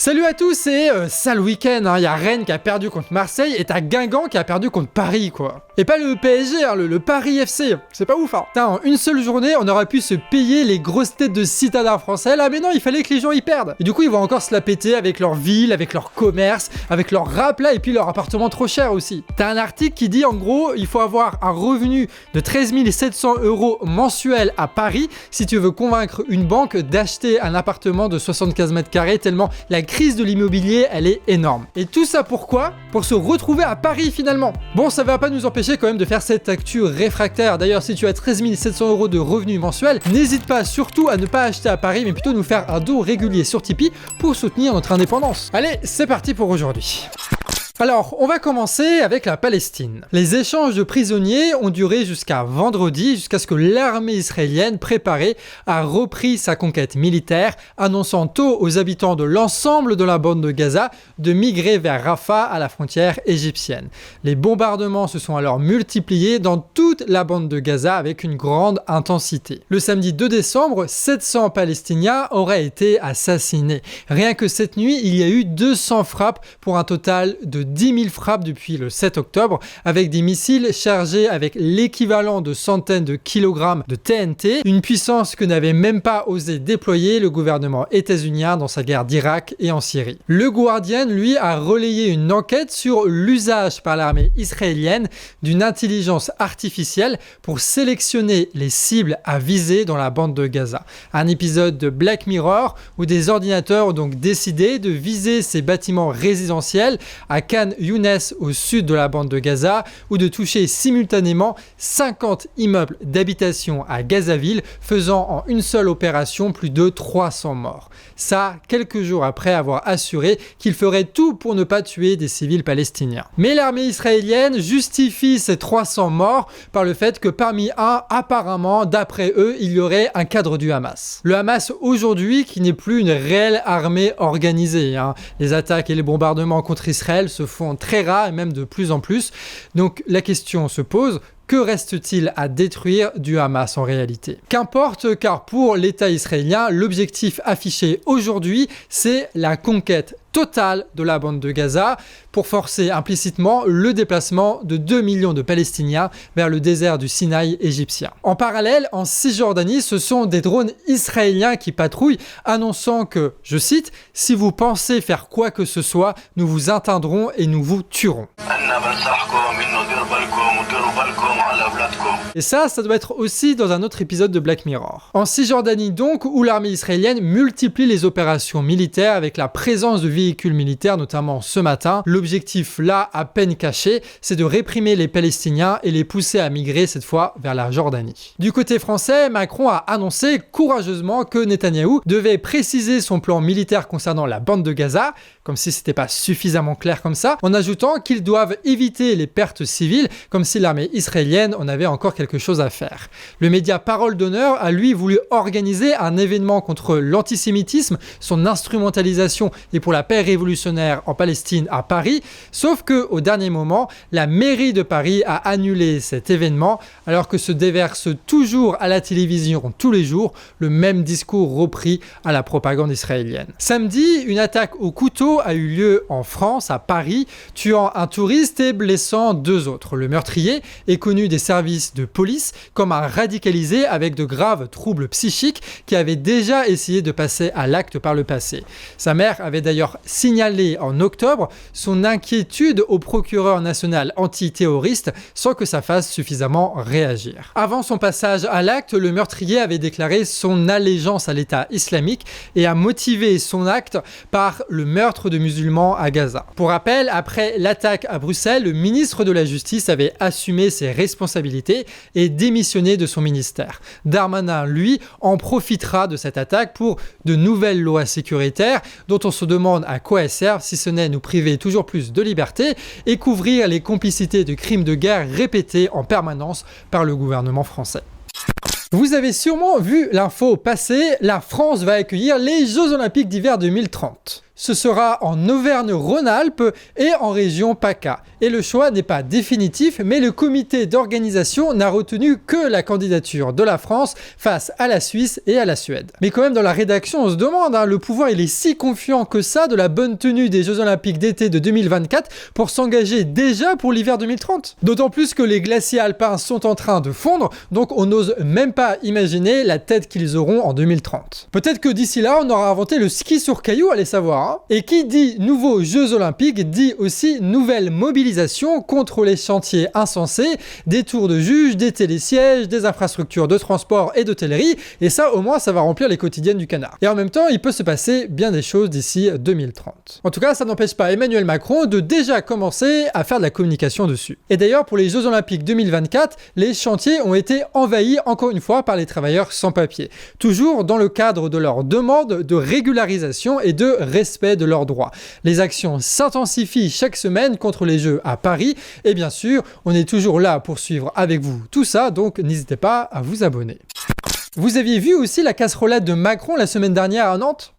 Salut à tous et sale week-end, hein. Y a Rennes qui a perdu contre Marseille et t'as Guingamp qui a perdu contre Paris, quoi. Et pas le PSG, hein, le Paris FC, c'est pas ouf, hein. Putain, en une seule journée, on aurait pu se payer les grosses têtes de citadins français, là, mais non, il fallait que les gens y perdent. Et du coup, ils vont encore se la péter avec leur ville, avec leur commerce, avec leur rap là, et puis leur appartement trop cher aussi. T'as un article qui dit, en gros, il faut avoir un revenu de 13 700 € mensuels à Paris si tu veux convaincre une banque d'acheter un appartement de 75 mètres carrés, tellement la crise de l'immobilier, elle est énorme. Et tout ça pourquoi ? Pour se retrouver à Paris finalement. Bon, ça va pas nous empêcher quand même de faire cette actu réfractaire. D'ailleurs, si tu as 13 700 € de revenus mensuels, n'hésite pas surtout à ne pas acheter à Paris, mais plutôt nous faire un don régulier sur Tipeee pour soutenir notre indépendance. Allez, c'est parti pour aujourd'hui. Alors, on va commencer avec la Palestine. Les échanges de prisonniers ont duré jusqu'à vendredi, jusqu'à ce que l'armée israélienne préparée a repris sa conquête militaire, annonçant tôt aux habitants de l'ensemble de la bande de Gaza de migrer vers Rafah à la frontière égyptienne. Les bombardements se sont alors multipliés dans toute la bande de Gaza avec une grande intensité. Le samedi 2 décembre, 700 Palestiniens auraient été assassinés. Rien que cette nuit, il y a eu 200 frappes pour un total de 10 000 frappes depuis le 7 octobre avec des missiles chargés avec l'équivalent de centaines de kilogrammes de TNT, une puissance que n'avait même pas osé déployer le gouvernement états-unien dans sa guerre d'Irak et en Syrie. Le Guardian, lui, a relayé une enquête sur l'usage par l'armée israélienne d'une intelligence artificielle pour sélectionner les cibles à viser dans la bande de Gaza. Un épisode de Black Mirror où des ordinateurs ont donc décidé de viser ces bâtiments résidentiels à Khan Younes au sud de la bande de Gaza ou de toucher simultanément 50 immeubles d'habitation à Gazaville, faisant en une seule opération plus de 300 morts. Ça, quelques jours après avoir assuré qu'il ferait tout pour ne pas tuer des civils palestiniens. Mais l'armée israélienne justifie ces 300 morts par le fait que parmi eux, apparemment, d'après eux, il y aurait un cadre du Hamas. Le Hamas aujourd'hui qui n'est plus une réelle armée organisée, hein. Les attaques et les bombardements contre Israël se font très rares et même de plus en plus. Donc la question se pose, que reste-t-il à détruire du Hamas en réalité ? Qu'importe, car pour l'État israélien, l'objectif affiché aujourd'hui, c'est la conquête totale de la bande de Gaza pour forcer implicitement le déplacement de 2 millions de Palestiniens vers le désert du Sinaï égyptien. En parallèle, en Cisjordanie, ce sont des drones israéliens qui patrouillent, annonçant que, je cite, « Si vous pensez faire quoi que ce soit, nous vous atteindrons et nous vous tuerons ». Et ça doit être aussi dans un autre épisode de Black Mirror. En Cisjordanie donc, où l'armée israélienne multiplie les opérations militaires avec la présence de véhicules militaires, notamment ce matin, l'objectif là, à peine caché, c'est de réprimer les Palestiniens et les pousser à migrer cette fois vers la Jordanie. Du côté français, Macron a annoncé courageusement que Netanyahou devait préciser son plan militaire concernant la bande de Gaza, comme si c'était pas suffisamment clair comme ça, en ajoutant qu'ils doivent éviter les pertes civiles, comme si l'armée israélienne en avait encore quelque chose à faire. Le média Parole d'Honneur a lui voulu organiser un événement contre l'antisémitisme, son instrumentalisation et pour la paix révolutionnaire en Palestine à Paris, sauf que au dernier moment, la mairie de Paris a annulé cet événement, alors que se déverse toujours à la télévision tous les jours le même discours repris à la propagande israélienne. Samedi, une attaque au couteau a eu lieu en France, à Paris, tuant un touriste et blessant 2 autres. Le meurtrier est connu des services de police comme un radicalisé avec de graves troubles psychiques qui avait déjà essayé de passer à l'acte par le passé. Sa mère avait d'ailleurs signalé en octobre son inquiétude au procureur national antiterroriste sans que ça fasse suffisamment réagir. Avant son passage à l'acte, le meurtrier avait déclaré son allégeance à l'État islamique et a motivé son acte par le meurtre de musulmans à Gaza. Pour rappel, après l'attaque à Bruxelles, le ministre de la Justice avait assumé ses responsabilités et démissionné de son ministère. Darmanin, lui, en profitera de cette attaque pour de nouvelles lois sécuritaires dont on se demande à quoi elles servent si ce n'est nous priver toujours plus de liberté et couvrir les complicités de crimes de guerre répétés en permanence par le gouvernement français. Vous avez sûrement vu l'info passer, la France va accueillir les Jeux Olympiques d'hiver 2030. ce sera en Auvergne-Rhône-Alpes et en région PACA. Et le choix n'est pas définitif, mais le comité d'organisation n'a retenu que la candidature de la France face à la Suisse et à la Suède. Mais quand même, dans la rédaction, on se demande, le pouvoir il est si confiant que ça de la bonne tenue des Jeux Olympiques d'été de 2024 pour s'engager déjà pour l'hiver 2030. D'autant plus que les glaciers alpins sont en train de fondre, donc on n'ose même pas imaginer la tête qu'ils auront en 2030. Peut-être que d'ici là, on aura inventé le ski sur cailloux, allez savoir. Et qui dit nouveaux Jeux Olympiques dit aussi nouvelle mobilisation contre les chantiers insensés, des tours de juges, des télésièges, des infrastructures de transport et d'hôtellerie, et ça au moins ça va remplir les quotidiennes du canard. Et en même temps, il peut se passer bien des choses d'ici 2030. En tout cas, ça n'empêche pas Emmanuel Macron de déjà commencer à faire de la communication dessus. Et d'ailleurs, pour les Jeux Olympiques 2024, les chantiers ont été envahis encore une fois par les travailleurs sans papier, toujours dans le cadre de leur demande de régularisation et de respect de leurs droits. Les actions s'intensifient chaque semaine contre les Jeux à Paris et bien sûr, on est toujours là pour suivre avec vous tout ça, donc n'hésitez pas à vous abonner. Vous aviez vu aussi la casserolade de Macron la semaine dernière à Nantes ?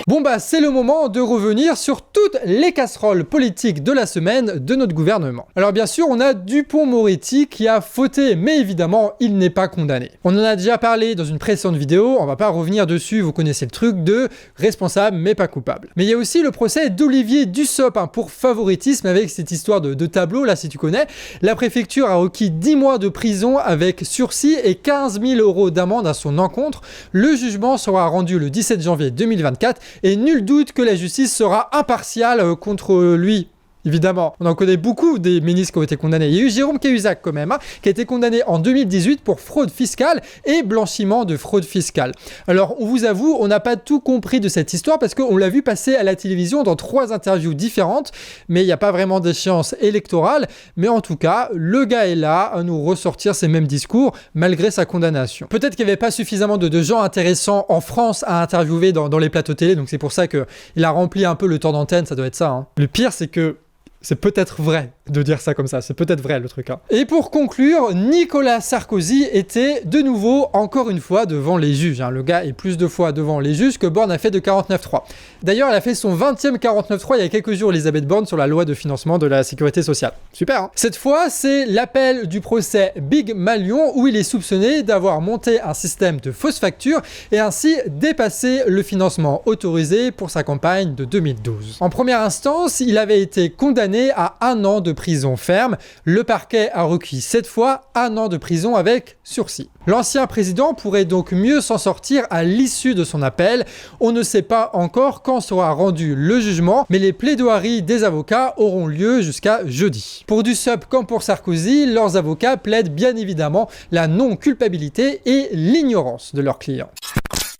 Bon bah c'est le moment de revenir sur toutes les casseroles politiques de la semaine de notre gouvernement. Alors bien sûr on a Dupond-Moretti qui a fauté, mais évidemment il n'est pas condamné. On en a déjà parlé dans une précédente vidéo, on va pas revenir dessus, vous connaissez le truc de responsable mais pas coupable. Mais il y a aussi le procès d'Olivier Dussopt pour favoritisme avec cette histoire de tableau là si tu connais. La préfecture a requis 10 mois de prison avec sursis et 15 000 € d'amende à son encontre. Le jugement sera rendu le 17 janvier 2024 et nul doute que la justice sera impartiale contre lui. Évidemment, on en connaît beaucoup des ministres qui ont été condamnés. Il y a eu Jérôme Cahuzac quand même, qui a été condamné en 2018 pour fraude fiscale et blanchiment de fraude fiscale. Alors, on vous avoue, on n'a pas tout compris de cette histoire parce qu'on l'a vu passer à la télévision dans 3 interviews différentes, mais il n'y a pas vraiment d'échéance électorale. Mais en tout cas, le gars est là à nous ressortir ces mêmes discours malgré sa condamnation. Peut-être qu'il n'y avait pas suffisamment de gens intéressants en France à interviewer dans les plateaux télé, donc c'est pour ça qu'il a rempli un peu le temps d'antenne, ça doit être ça. Le pire, c'est que c'est peut-être vrai de dire ça comme ça, c'est peut-être vrai le truc. Et pour conclure, Nicolas Sarkozy était de nouveau, encore une fois, devant les juges. Le gars est plus de fois devant les juges que Borne a fait de 49.3. D'ailleurs, elle a fait son 20e 49.3 il y a quelques jours, Elisabeth Borne, sur la loi de financement de la sécurité sociale. Super, hein. Cette fois, c'est l'appel du procès Big Malion où il est soupçonné d'avoir monté un système de fausses factures et ainsi dépassé le financement autorisé pour sa campagne de 2012. En première instance, il avait été condamné à 1 an de prison ferme. Le parquet a requis cette fois 1 an de prison avec sursis. L'ancien président pourrait donc mieux s'en sortir à l'issue de son appel. On ne sait pas encore quand sera rendu le jugement, mais les plaidoiries des avocats auront lieu jusqu'à jeudi. Pour Dussopt comme pour Sarkozy, leurs avocats plaident bien évidemment la non-culpabilité et l'ignorance de leurs clients.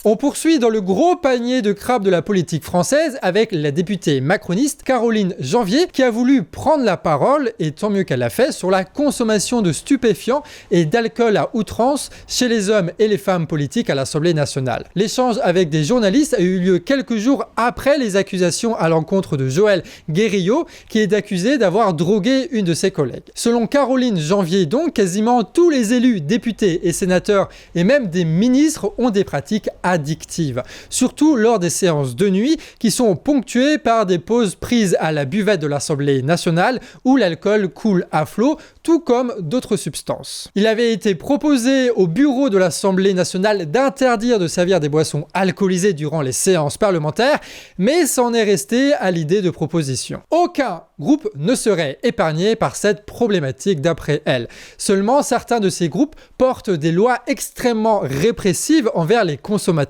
On poursuit dans le gros panier de crabes de la politique française avec la députée macroniste Caroline Janvier qui a voulu prendre la parole, et tant mieux qu'elle l'a fait, sur la consommation de stupéfiants et d'alcool à outrance chez les hommes et les femmes politiques à l'Assemblée nationale. L'échange avec des journalistes a eu lieu quelques jours après les accusations à l'encontre de Joël Guerriot qui est accusé d'avoir drogué une de ses collègues. Selon Caroline Janvier donc, quasiment tous les élus, députés et sénateurs et même des ministres ont des pratiques addictives, surtout lors des séances de nuit qui sont ponctuées par des pauses prises à la buvette de l'Assemblée nationale où l'alcool coule à flot, tout comme d'autres substances. Il avait été proposé au bureau de l'Assemblée nationale d'interdire de servir des boissons alcoolisées durant les séances parlementaires, mais c'en est resté à l'idée de proposition. Aucun groupe ne serait épargné par cette problématique d'après elle. Seulement, certains de ces groupes portent des lois extrêmement répressives envers les consommateurs,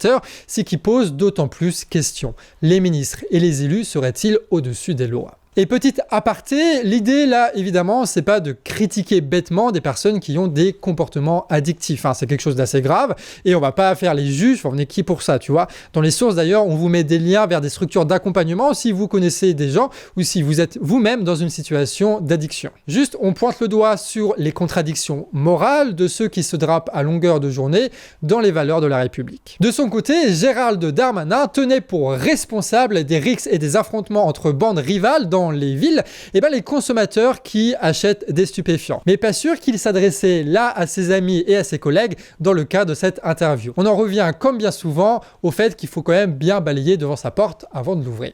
ce qui pose d'autant plus question. Les ministres et les élus seraient-ils au-dessus des lois ? Et petite aparté, l'idée là évidemment c'est pas de critiquer bêtement des personnes qui ont des comportements addictifs, c'est quelque chose d'assez grave et on va pas faire les juges, on est qui pour ça tu vois. Dans les sources d'ailleurs on vous met des liens vers des structures d'accompagnement si vous connaissez des gens ou si vous êtes vous-même dans une situation d'addiction. Juste on pointe le doigt sur les contradictions morales de ceux qui se drapent à longueur de journée dans les valeurs de la République. De son côté, Gérald Darmanin tenait pour responsable des rixes et des affrontements entre bandes rivales dans dans les villes, et les consommateurs qui achètent des stupéfiants. Mais pas sûr qu'il s'adressait là à ses amis et à ses collègues dans le cadre de cette interview. On en revient, comme bien souvent, au fait qu'il faut quand même bien balayer devant sa porte avant de l'ouvrir.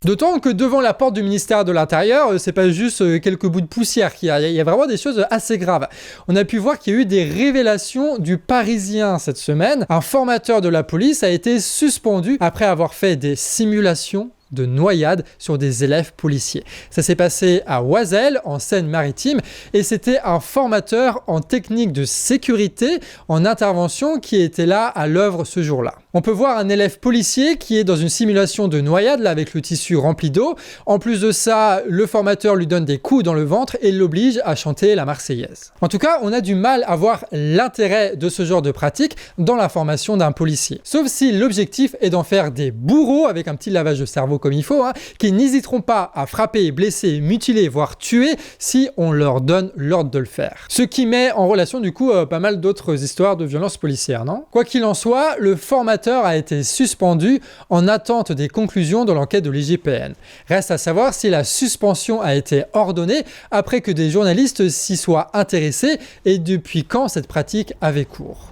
D'autant que devant la porte du ministère de l'Intérieur, c'est pas juste quelques bouts de poussière qu'il y a. Il y a vraiment des choses assez graves. On a pu voir qu'il y a eu des révélations du Parisien cette semaine. Un formateur de la police a été suspendu après avoir fait des simulations de noyade sur des élèves policiers. Ça s'est passé à Oiselle, en Seine-Maritime, et c'était un formateur en technique de sécurité, en intervention, qui était là à l'œuvre ce jour-là. On peut voir un élève policier qui est dans une simulation de noyade, là, avec le tissu rempli d'eau. En plus de ça, le formateur lui donne des coups dans le ventre et l'oblige à chanter la Marseillaise. En tout cas, on a du mal à voir l'intérêt de ce genre de pratique dans la formation d'un policier. Sauf si l'objectif est d'en faire des bourreaux avec un petit lavage de cerveau comme il faut, qui n'hésiteront pas à frapper, blesser, mutiler, voire tuer si on leur donne l'ordre de le faire. Ce qui met en relation du coup pas mal d'autres histoires de violences policières, non ? Quoi qu'il en soit, le formateur a été suspendu en attente des conclusions de l'enquête de l'IGPN. Reste à savoir si la suspension a été ordonnée après que des journalistes s'y soient intéressés et depuis quand cette pratique avait cours.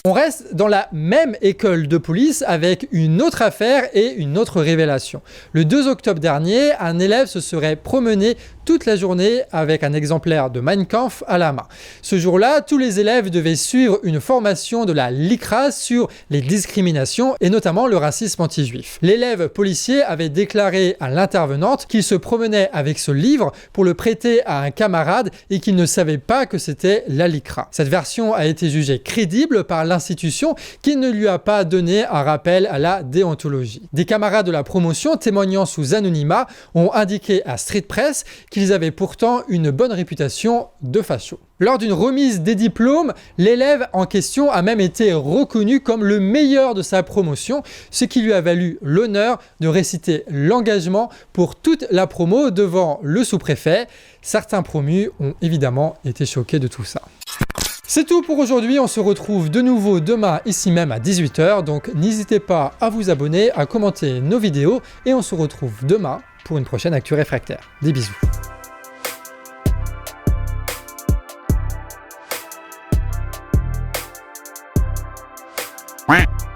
On reste dans la même école de police avec une autre affaire et une autre révélation. Le 2 octobre dernier, un élève se serait promené toute la journée avec un exemplaire de Mein Kampf à la main. Ce jour-là, tous les élèves devaient suivre une formation de la LICRA sur les discriminations et notamment le racisme anti-juif. L'élève policier avait déclaré à l'intervenante qu'il se promenait avec ce livre pour le prêter à un camarade et qu'il ne savait pas que c'était la LICRA. Cette version a été jugée crédible par l'institution qui ne lui a pas donné un rappel à la déontologie. Des camarades de la promotion témoignant sous anonymat ont indiqué à Street Press qu'ils avaient pourtant une bonne réputation de fachos. Lors d'une remise des diplômes, l'élève en question a même été reconnu comme le meilleur de sa promotion, ce qui lui a valu l'honneur de réciter l'engagement pour toute la promo devant le sous-préfet. Certains promus ont évidemment été choqués de tout ça. C'est tout pour aujourd'hui, on se retrouve de nouveau demain ici même à 18 h, donc n'hésitez pas à vous abonner, à commenter nos vidéos et on se retrouve demain pour une prochaine Actu Réfractaire. Des bisous. Quack.